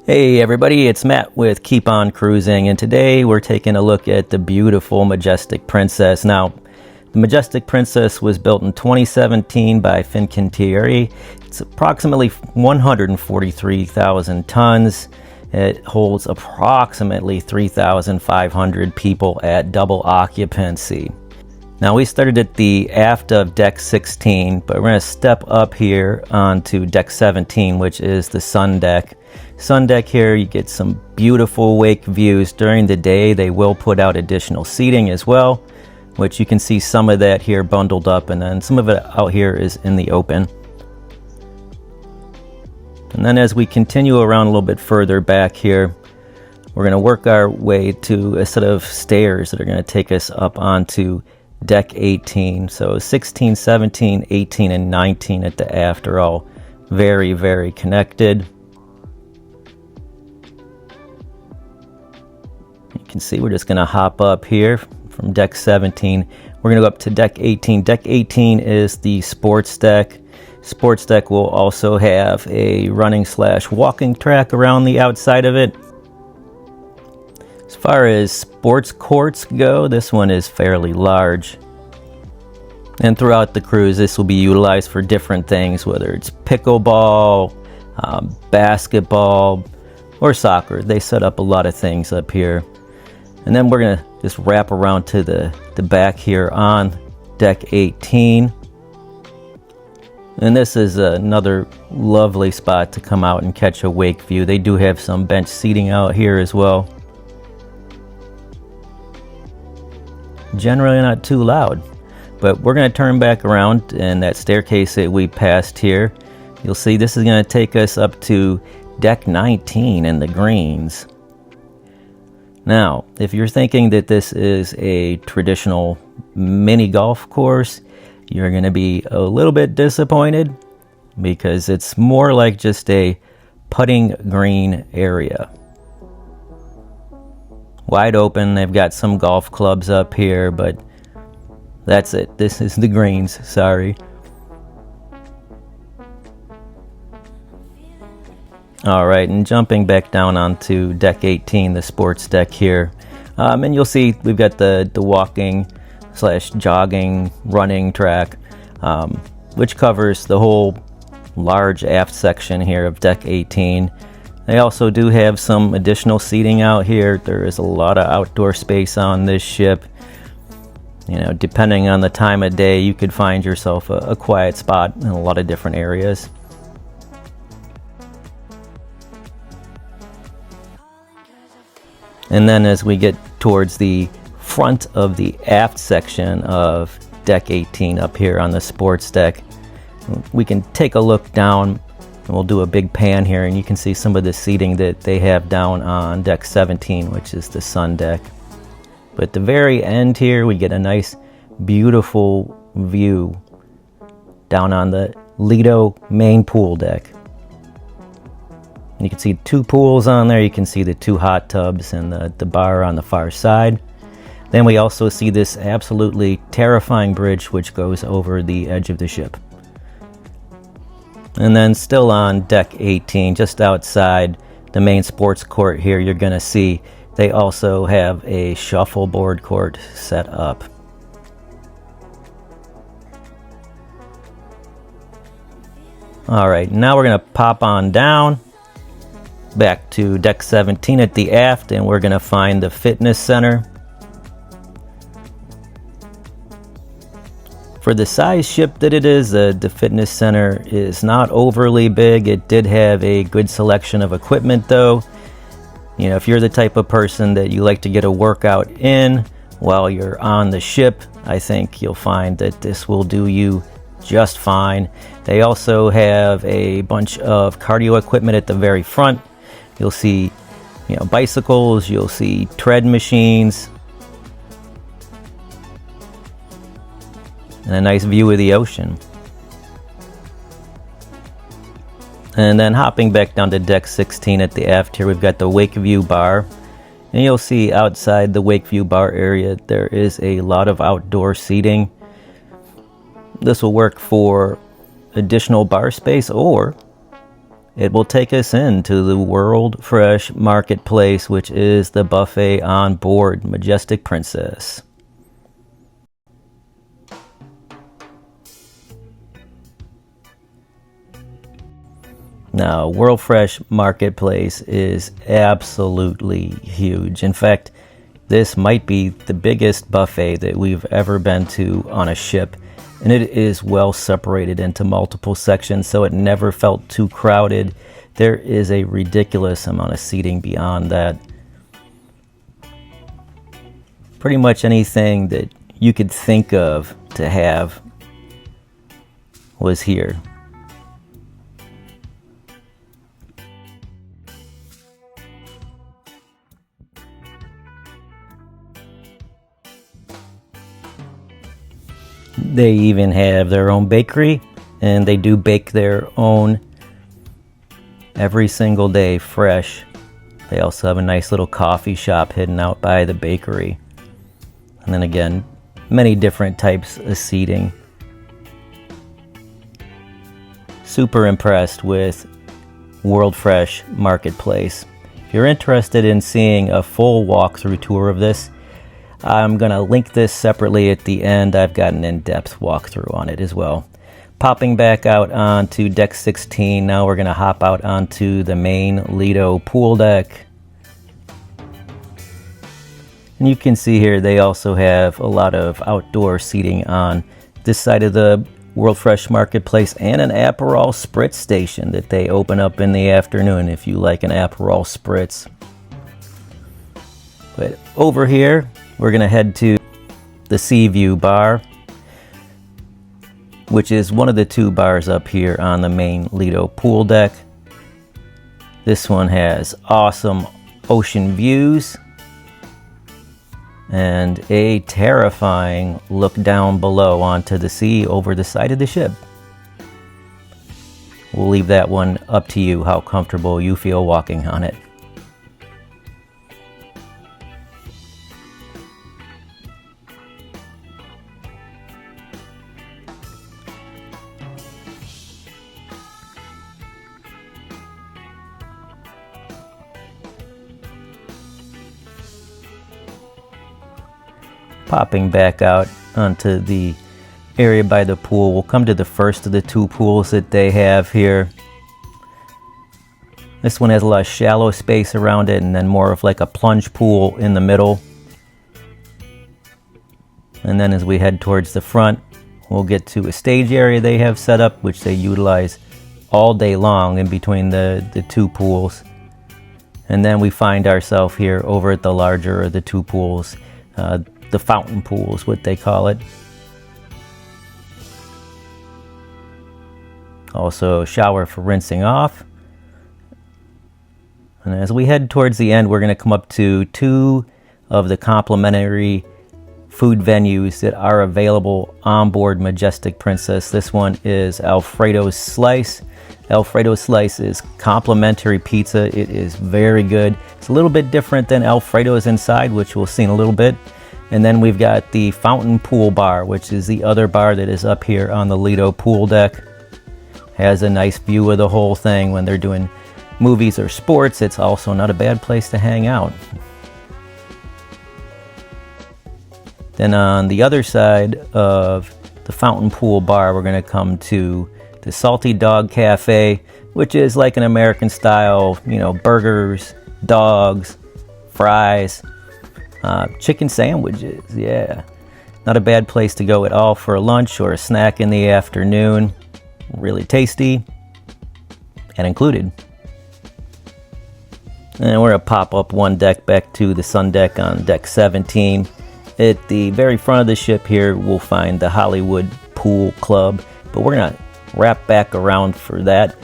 Hey everybody, it's Matt with Keep On Cruising, and today we're taking a look at the beautiful Majestic Princess. Now, the Majestic Princess was built in 2017 by Fincantieri. It's approximately 143,000 tons. It holds approximately 3,500 people at double occupancy. Now, we started at the aft of deck 16, but we're going to step up here onto deck 17, which is the sun deck. Sun deck here, you get some beautiful wake views. During the day, they will put out additional seating as well, which you can see some of that here bundled up, and then some of it out here is in the open. And then as we continue around a little bit further back here, we're going to work our way to a set of stairs that are going to take us up onto deck 18. So 16, 17, 18, and 19 at the aft are all very, very connected. You can see we're just going to hop up here from deck 17. We're going to go up to deck 18. Deck 18 is the sports deck. Sports deck will also have a running/walking track around the outside of it. As far as sports courts go, this one is fairly large. And throughout the cruise, this will be utilized for different things, whether it's pickleball, basketball, or soccer. They set up a lot of things up here. And then we're going to just wrap around to the back here on deck 18. And this is another lovely spot to come out and catch a wake view. They do have some bench seating out here as well. Generally not too loud, but we're going to turn back around, and that staircase that we passed here, you'll see this is going to take us up to deck 19 in the greens. Now, if you're thinking that this is a traditional mini golf course, you're going to be a little bit disappointed, because it's more like just a putting green area. Wide open. They've got some golf clubs up here, but that's it. This is the greens. Sorry. All right, and jumping back down onto deck 18, the sports deck here, and you'll see we've got the walking/jogging running track, which covers the whole large aft section here of deck 18. They also do have some additional seating out here. There is a lot of outdoor space on this ship. You know, depending on the time of day, you could find yourself a quiet spot in a lot of different areas. And then as we get towards the front of the aft section of deck 18 up here on the sports deck, we can take a look down. And we'll do a big pan here, and you can see some of the seating that they have down on deck 17, which is the sun deck. But at the very end here, we get a nice, beautiful view down on the Lido main pool deck. And you can see two pools on there. You can see the two hot tubs and the bar on the far side. Then we also see this absolutely terrifying bridge which goes over the edge of the ship. And then still on deck 18, just outside the main sports court here, you're going to see they also have a shuffleboard court set up. All right, now we're going to pop on down back to deck 17 at the aft, and we're going to find the fitness center. For the size ship that it is, the fitness center is not overly big. It did have a good selection of equipment though. You know, if you're the type of person that you like to get a workout in while you're on the ship, I think you'll find that this will do you just fine. They also have a bunch of cardio equipment at the very front. You'll see, you know, bicycles, you'll see tread machines, and a nice view of the ocean. And then hopping back down to deck 16 at the aft here, we've got the wake view bar. And you'll see outside the wake view bar area, there is a lot of outdoor seating. This will work for additional bar space, or it will take us into the World Fresh Marketplace, which is the buffet on board Majestic Princess. Now, World Fresh Marketplace is absolutely huge. In fact, this might be the biggest buffet that we've ever been to on a ship, and it is well separated into multiple sections, so it never felt too crowded. There is a ridiculous amount of seating beyond that. Pretty much anything that you could think of to have was here. They even have their own bakery, and they do bake their own every single day fresh. They also have a nice little coffee shop hidden out by the bakery. And then again, many different types of seating. Super impressed with World Fresh Marketplace. If you're interested in seeing a full walkthrough tour of this, I'm going to link this separately at the end. I've got an in-depth walkthrough on it as well. Popping back out onto deck 16, now we're going to hop out onto the main Lido pool deck. And you can see here they also have a lot of outdoor seating on this side of the World Fresh Marketplace, and an Aperol Spritz station that they open up in the afternoon if you like an Aperol Spritz. But over here, we're going to head to the Sea View Bar, which is one of the two bars up here on the main Lido pool deck. This one has awesome ocean views and a terrifying look down below onto the sea over the side of the ship. We'll leave that one up to you, how comfortable you feel walking on it. Popping back out onto the area by the pool, we'll come to the first of the two pools that they have here. This one has a lot of shallow space around it, and then more of like a plunge pool in the middle. And then as we head towards the front, we'll get to a stage area they have set up, which they utilize all day long in between the two pools. And then we find ourselves here over at the larger of the two pools. The fountain pool is what they call it. Also a shower for rinsing off. And as we head towards the end, we're going to come up to two of the complimentary food venues that are available on board Majestic Princess. This one is Alfredo's Slice. Alfredo's Slice is complimentary pizza. It is very good. It's a little bit different than Alfredo's Inside, which we'll see in a little bit. And then we've got the Fountain Pool Bar, which is the other bar that is up here on the Lido pool deck. Has a nice view of the whole thing. When they're doing movies or sports, it's also not a bad place to hang out. Then on the other side of the Fountain Pool Bar, we're going to come to the Salty Dog Cafe, which is like an American style, burgers, dogs, fries, chicken sandwiches. Yeah, not a bad place to go at all for a lunch or a snack in the afternoon. Really tasty and included. And we're going to pop up one deck back to the sun deck on deck 17. At the very front of the ship here, we'll find the Hollywood Pool Club, but we're going to wrap back around for that.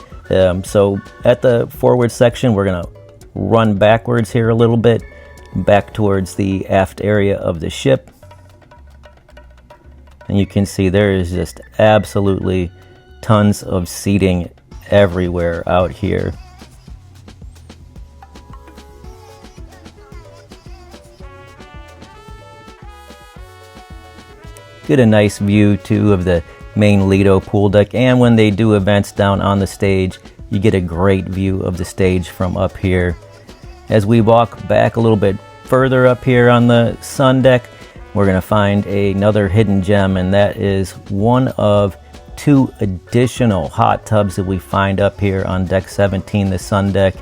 So at the forward section, we're going to run backwards here a little bit, back towards the aft area of the ship. And you can see there is just absolutely tons of seating everywhere out here. Get a nice view too of the main Lido pool deck, and when they do events down on the stage, you get a great view of the stage from up here. As we walk back a little bit further up here on the sun deck, we're going to find another hidden gem, and that is one of 2 additional hot tubs that we find up here on deck 17, the sun deck.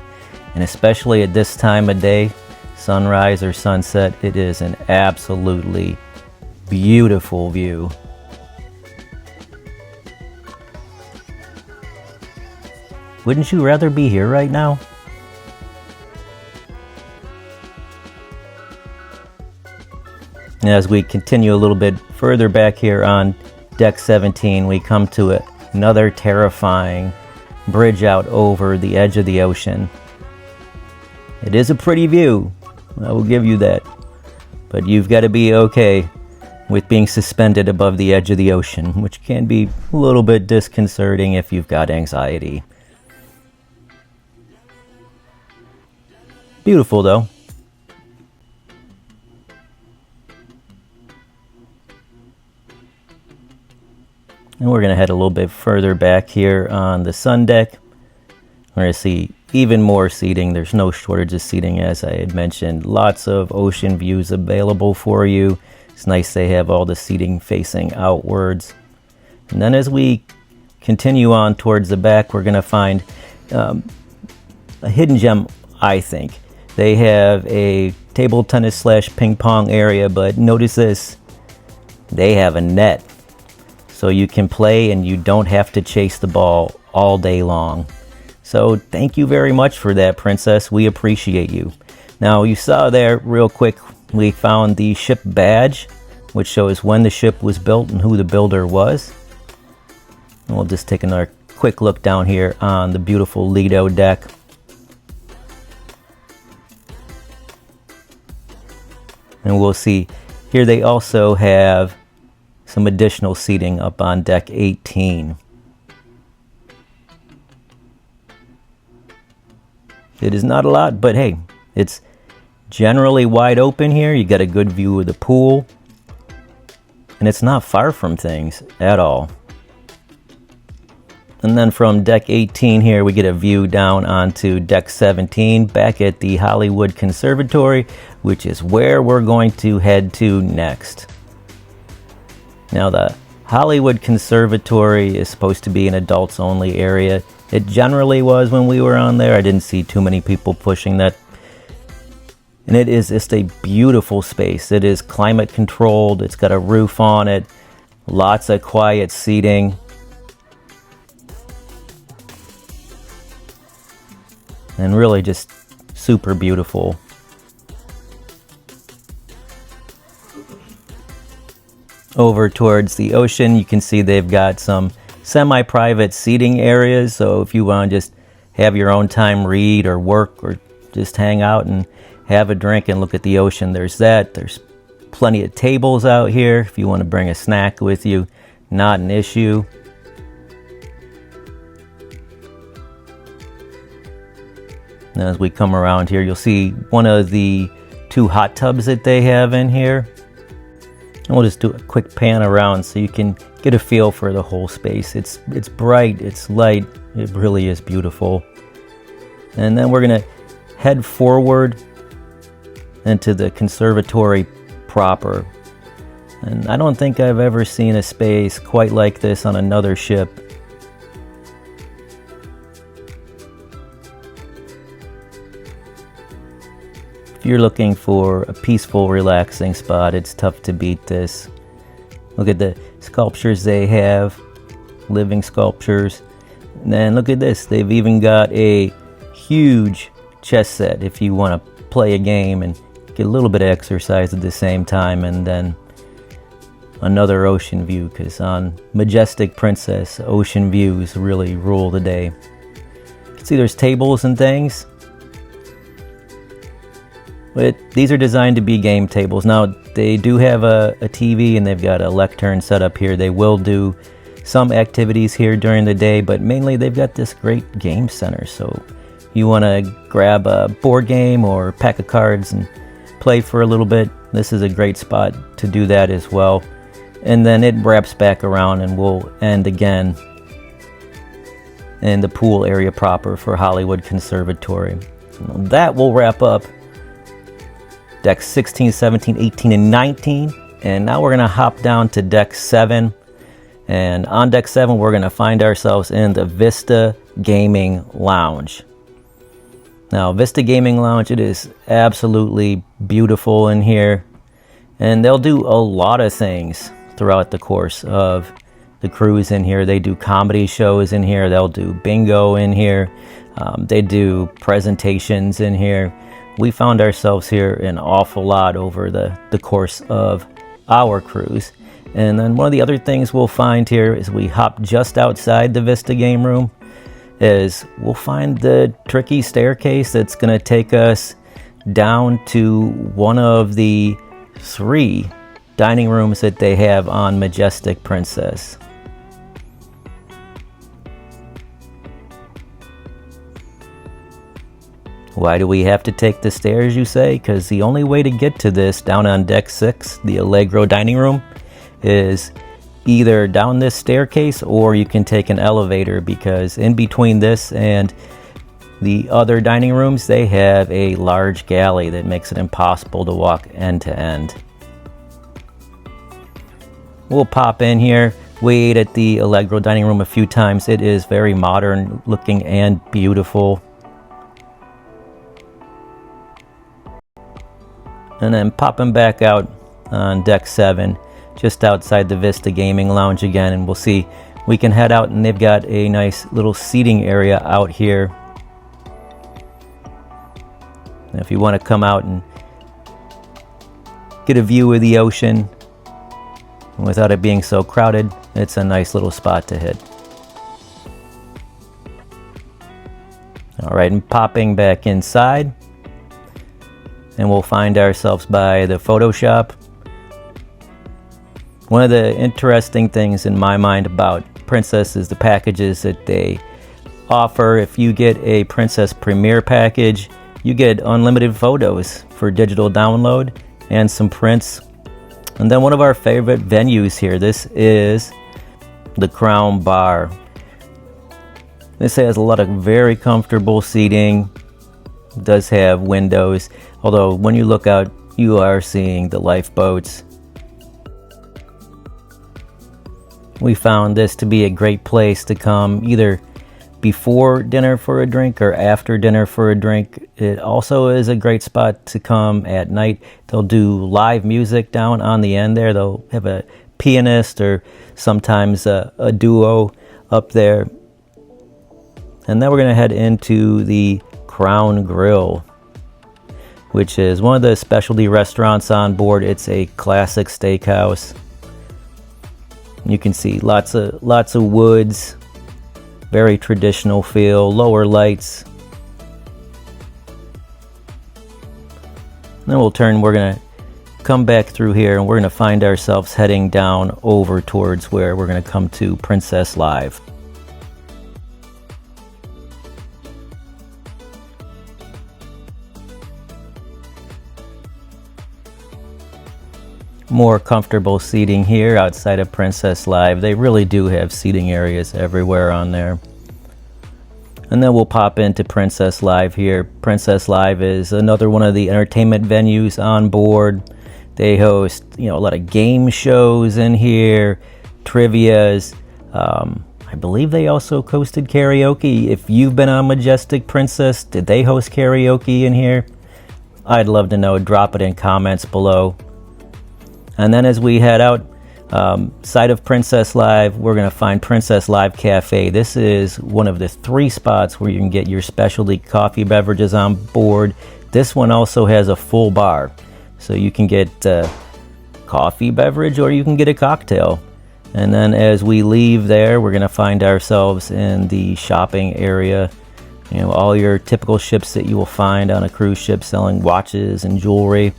And especially at this time of day, sunrise or sunset, it is an absolutely beautiful view. Wouldn't you rather be here right now? As we continue a little bit further back here on deck 17, we come to another terrifying bridge out over the edge of the ocean. It is a pretty view, I will give you that, but you've got to be okay with being suspended above the edge of the ocean, which can be a little bit disconcerting if you've got anxiety. Beautiful though. And we're going to head a little bit further back here on the sun deck. We're going to see even more seating. There's no shortage of seating, as I had mentioned. Lots of ocean views available for you. It's nice they have all the seating facing outwards. And then as we continue on towards the back, we're going to find a hidden gem, I think. They have a table tennis / ping pong area, but notice this. They have a net. So you can play and you don't have to chase the ball all day long. So thank you very much for that, Princess. We appreciate you. Now you saw there real quick, we found the ship badge, which shows when the ship was built and who the builder was. And we'll just take another quick look down here on the beautiful Lido deck. And we'll see here they also have some additional seating up on deck 18. It is not a lot, but hey, it's generally wide open here. You got a good view of the pool, and it's not far from things at all. And then from deck 18 here, we get a view down onto deck 17, back at the Hollywood Conservatory, which is where we're going to head to next. Now, the Hollywood Conservatory is supposed to be an adults only area. It generally was when we were on there. I didn't see too many people pushing that. And it is just a beautiful space. It is climate controlled. It's got a roof on it. Lots of quiet seating. And really just super beautiful. Over towards the ocean, you can see they've got some semi-private seating areas, so if you want to just have your own time, read or work or just hang out and have a drink and look at the ocean, there's that. There's plenty of tables out here if you want to bring a snack with you, not an issue. Now, as we come around here, you'll see one of the 2 hot tubs that they have in here. And we'll just do a quick pan around so you can get a feel for the whole space. It's bright, it's light, it really is beautiful. And then we're gonna head forward into the conservatory proper. And I don't think I've ever seen a space quite like this on another ship. If you're looking for a peaceful, relaxing spot, it's tough to beat this. Look at the sculptures they have, living sculptures. And then look at this, they've even got a huge chess set if you want to play a game and get a little bit of exercise at the same time. And then another ocean view, because on Majestic Princess, ocean views really rule the day. You can see there's tables and things. But these are designed to be game tables. Now, they do have a TV and they've got a lectern set up here. They will do some activities here during the day, but mainly they've got this great game center. So you want to grab a board game or a pack of cards and play for a little bit, this is a great spot to do that as well. And then it wraps back around and we'll end again and the pool area proper for Hollywood Conservatory. So that will wrap up decks 16, 17, 18, and 19. And now we're going to hop down to deck 7. And on deck 7, we're going to find ourselves in the Vista Gaming Lounge. Now, Vista Gaming Lounge, it is absolutely beautiful in here. And they'll do a lot of things throughout the course of the cruise in here. They do comedy shows in here. They'll do bingo in here. They do presentations in here. We found ourselves here an awful lot over the course of our cruise. And then one of the other things we'll find here is we hop just outside the Vista game room is we'll find the tricky staircase that's going to take us down to one of the 3 dining rooms that they have on Majestic Princess. Why do we have to take the stairs, you say? Because the only way to get to this down on deck 6, the Allegro dining room, is either down this staircase or you can take an elevator, because in between this and the other dining rooms, they have a large galley that makes it impossible to walk end to end. We'll pop in here. We ate at the Allegro dining room a few times. It is very modern looking and beautiful. And then popping back out on deck 7, just outside the Vista Gaming Lounge again, and we'll see we can head out, and they've got a nice little seating area out here. And if you want to come out and get a view of the ocean without it being so crowded, it's a nice little spot to hit. All right, and popping back inside, and we'll find ourselves by the photo shop. One of the interesting things in my mind about Princess is the packages that they offer. If you get a Princess Premier package, you get unlimited photos for digital download and some prints. And then one of our favorite venues here, this is the Crown Bar. This has a lot of very comfortable seating. It does have windows, although when you look out, you are seeing the lifeboats. We found this to be a great place to come either before dinner for a drink or after dinner for a drink. It also is a great spot to come at night. They'll do live music down on the end there. They'll have a pianist or sometimes a duo up there. And then we're going to head into the Crown Grill, which is one of the specialty restaurants on board. It's a classic steakhouse. You can see lots of woods, very traditional feel, lower lights. Then we're going to come back through here, and we're going to find ourselves heading down over towards where we're going to come to Princess Live. More comfortable seating here outside of Princess Live. They really do have seating areas everywhere on there. And then we'll pop into Princess Live here. Princess Live is another one of the entertainment venues on board. They host, a lot of game shows in here, trivias. I believe they also hosted karaoke. If you've been on Majestic Princess, did they host karaoke in here? I'd love to know. Drop it in comments below. And then as we head out side of Princess Live, we're going to find Princess Live Cafe. This is one of the 3 spots where you can get your specialty coffee beverages on board. This one also has a full bar, so you can get coffee beverage or you can get a cocktail. And then as we leave there, we're going to find ourselves in the shopping area. All your typical ships that you will find on a cruise ship selling watches and jewelry.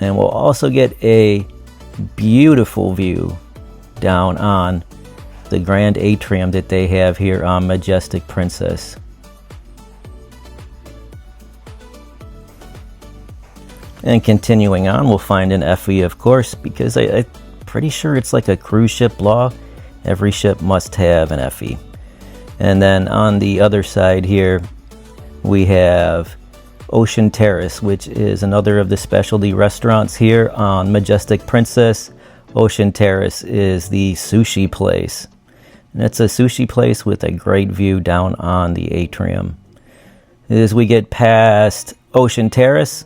And we'll also get a beautiful view down on the grand atrium that they have here on Majestic Princess. And continuing on, we'll find an FE, of course, because I'm pretty sure it's like a cruise ship law Every ship must have an Effie. And then on the other side here, we have Ocean Terrace, which is another of the specialty restaurants here on Majestic Princess. Ocean Terrace is the sushi place. And it's a sushi place with a great view down on the atrium. As we get past Ocean Terrace,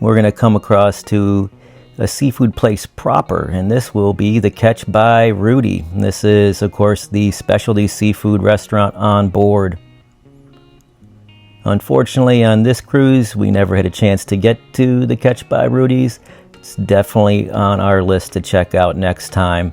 we're going to come across to a seafood place proper, and this will be the Catch by Rudy. And this is, of course, the specialty seafood restaurant on board. Unfortunately, on this cruise, we never had a chance to get to the Catch by Rudy's. It's definitely on our list to check out next time.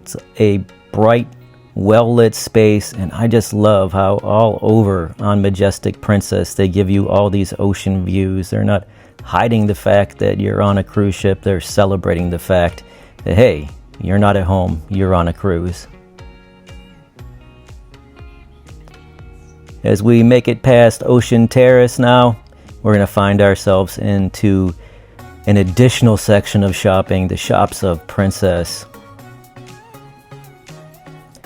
It's a bright, well-lit space, and I just love how all over on Majestic Princess they give you all these ocean views. They're not hiding the fact that you're on a cruise ship. They're celebrating the fact that, hey, you're not at home, you're on a cruise. As we make it past Ocean Terrace now, we're going to find ourselves into an additional section of shopping, the Shops of Princess.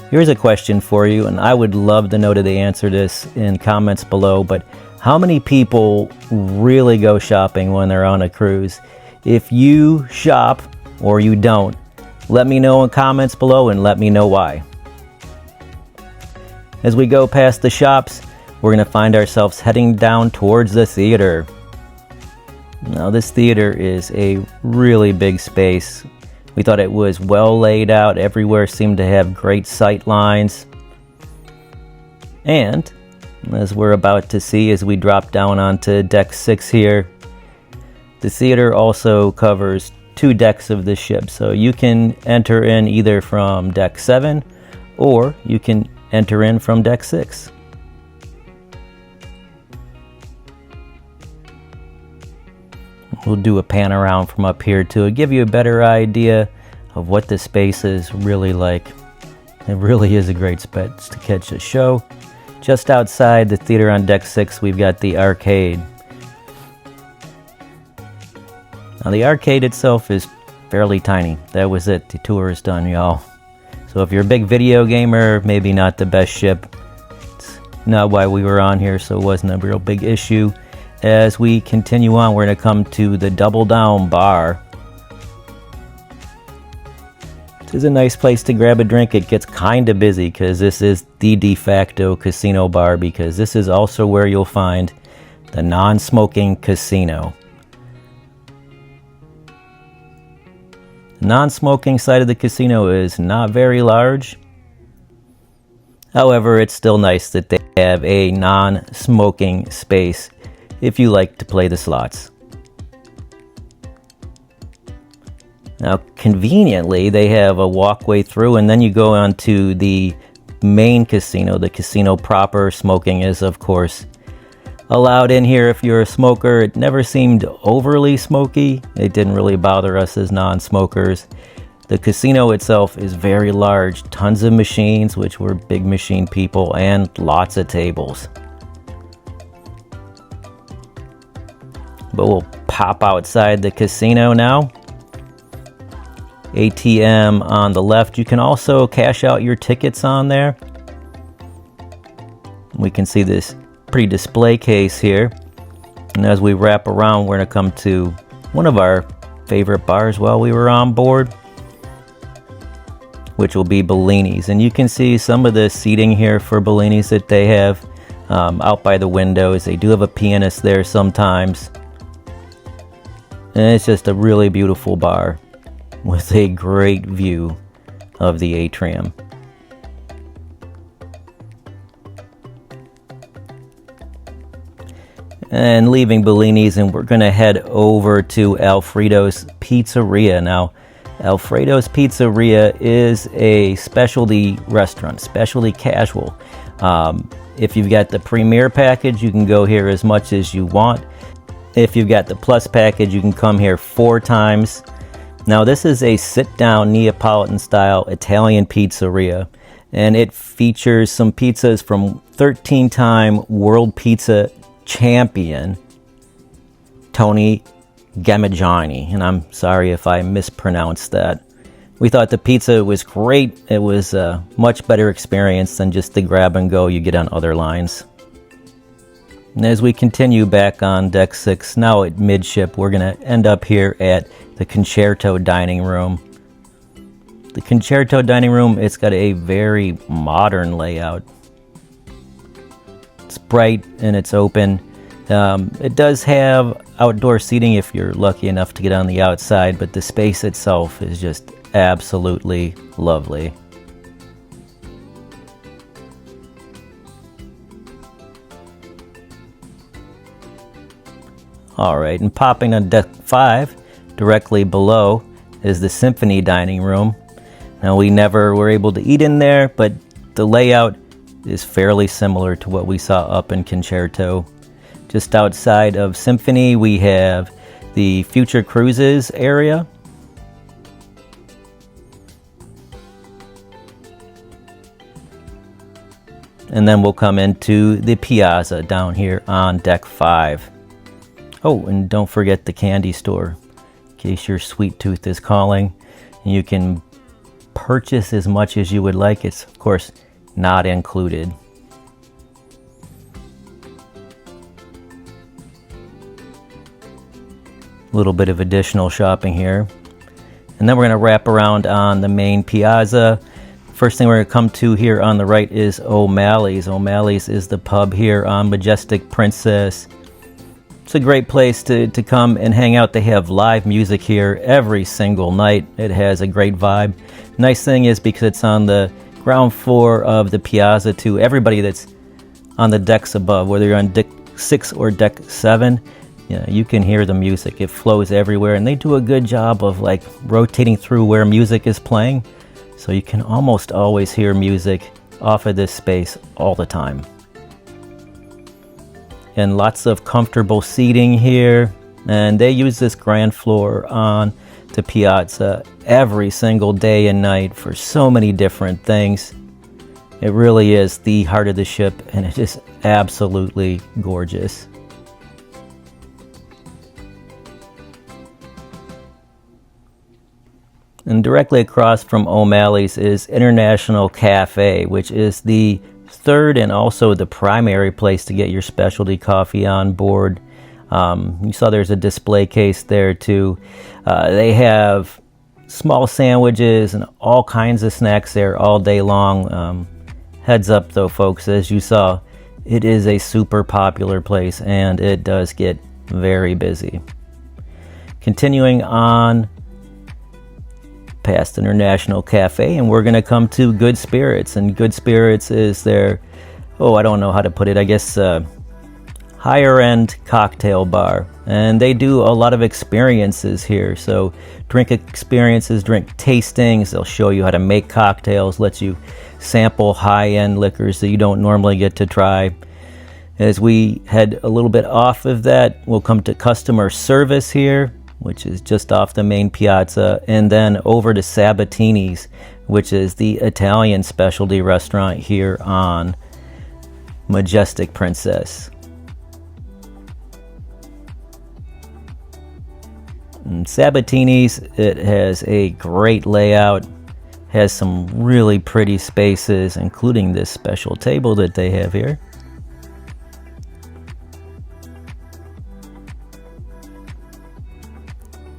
Here's a question for you, and I would love to know the answer to this in comments below, but how many people really go shopping when they're on a cruise? If you shop or you don't, let me know in comments below and let me know why. As we go past the shops, we're going to find ourselves heading down towards the theater. Now, this theater is a really big space. We thought it was well laid out. Everywhere seemed to have great sight lines. And as we're about to see as we drop down onto deck 6 here, the theater also covers 2 decks of the ship. So you can enter in either from deck 7 or you can enter in from deck 6. We'll do a pan around from up here to give you a better idea of what the space is really like. It really is a great spot to catch a show. Just outside the theater on deck 6, we've got the arcade. Now, the arcade itself is fairly tiny. That was it. The tour is done, y'all. So if you're a big video gamer, maybe not the best ship. It's not why we were on here, so it wasn't a real big issue. As we continue on, we're going to come to the Double Down Bar. This is a nice place to grab a drink. It gets kind of busy because this is the de facto casino bar, because this is also where you'll find the non-smoking casino. The non-smoking side of the casino is not very large. However, it's still nice that they have a non-smoking space if you like to play the slots. Now, conveniently, they have a walkway through, and then you go on to the main casino, the casino proper. Smoking is, of course, allowed in here if you're a smoker. It never seemed overly smoky. It didn't really bother us as non-smokers. The casino itself is very large. Tons of machines, which were big machine people, and lots of tables. But we'll pop outside the casino now. ATM on the left. You can also cash out your tickets on there. We can see this pretty display case here. And as we wrap around, we're going to come to one of our favorite bars while we were on board, which will be Bellini's. And you can see some of the seating here for Bellini's that they have out by the windows. They do have a pianist there sometimes. And it's just a really beautiful bar with a great view of the atrium. And leaving Bellini's, and we're going to head over to Alfredo's Pizzeria. Now, Alfredo's Pizzeria is a specialty restaurant, specialty casual. If you've got the Premier package, you can go here as much as you want. If you've got the Plus package, you can come here 4 times. Now, this is a sit-down Neapolitan-style Italian pizzeria, and it features some pizzas from 13-time World Pizza champion Tony Gamaggiani, and I'm sorry if I mispronounced that. We thought the pizza was great. It was a much better experience than just the grab and go you get on other lines. And as we continue back on deck 6, now at midship, we're going to end up here at the Concerto dining room. The Concerto dining room, it's got a very modern layout. It's bright and it's open. It does have outdoor seating if you're lucky enough to get on the outside, but the space itself is just absolutely lovely. Alright, and popping on deck 5, directly below, is the Symphony dining room. Now, we never were able to eat in there, but the layout is fairly similar to what we saw up in Concerto. Just outside of Symphony, we have the Future Cruises area. And then we'll come into the Piazza down here on deck 5. Oh, and don't forget the candy store, in case your sweet tooth is calling. You can purchase as much as you would like. It's, of course, not included. A little bit of additional shopping here. And then we're going to wrap around on the main Piazza. First thing we're going to come to here on the right is O'Malley's. O'Malley's is the pub here on Majestic Princess. It's a great place to come and hang out. They have live music here every single night. It has a great vibe. Nice thing is, because it's on the ground floor of the Piazza, to everybody that's on the decks above, whether you're on deck 6 or deck 7, you can hear the music. It flows everywhere, and they do a good job of like rotating through where music is playing, so you can almost always hear music off of this space all the time. And lots of comfortable seating here, and they use this grand floor on the Piazza every single day and night for so many different things. It really is the heart of the ship, and it is absolutely gorgeous. And directly across from O'Malley's is International Cafe, which is the third and also the primary place to get your specialty coffee on board. You saw there's a display case there too. They have small sandwiches and all kinds of snacks there all day long. Heads up though, folks, as you saw, it is a super popular place and it does get very busy. Continuing on past International Cafe, and we're going to come to Good Spirits. And Good Spirits is their, I don't know how to put it, I guess higher end cocktail bar, and they do a lot of experiences here. So drink experiences, drink tastings, they'll show you how to make cocktails, let you sample high-end liquors that you don't normally get to try. As we head a little bit off of that, we'll come to customer service here, which is just off the main Piazza, and then over to Sabatini's, which is the Italian specialty restaurant here on Majestic Princess. And Sabatini's, it has a great layout, has some really pretty spaces, including this special table that they have here.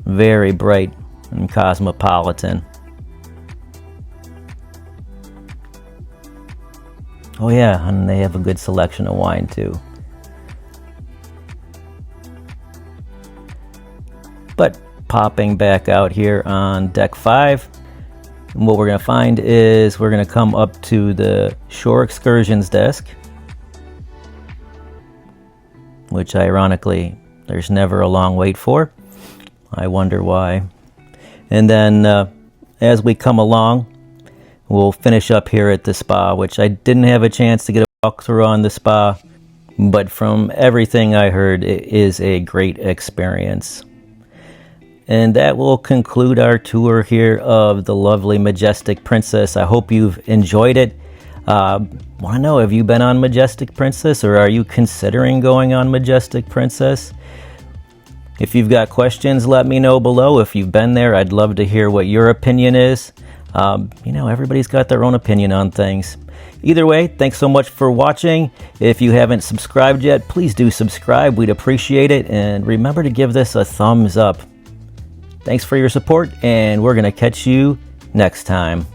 Very bright and cosmopolitan. Oh yeah, and they have a good selection of wine too. But popping back out here on deck 5, what we're going to find is we're going to come up to the Shore Excursions desk, which ironically there's never a long wait for. I wonder why. And then as we come along, we'll finish up here at the spa, which I didn't have a chance to get a walkthrough on the spa, but from everything I heard, it is a great experience. And that will conclude our tour here of the lovely Majestic Princess. I hope you've enjoyed it. Want to know, have you been on Majestic Princess, or are you considering going on Majestic Princess? If you've got questions, let me know below. If you've been there, I'd love to hear what your opinion is. Everybody's got their own opinion on things. Either way, thanks so much for watching. If you haven't subscribed yet, please do subscribe. We'd appreciate it. And remember to give this a thumbs up. Thanks for your support, and we're going to catch you next time.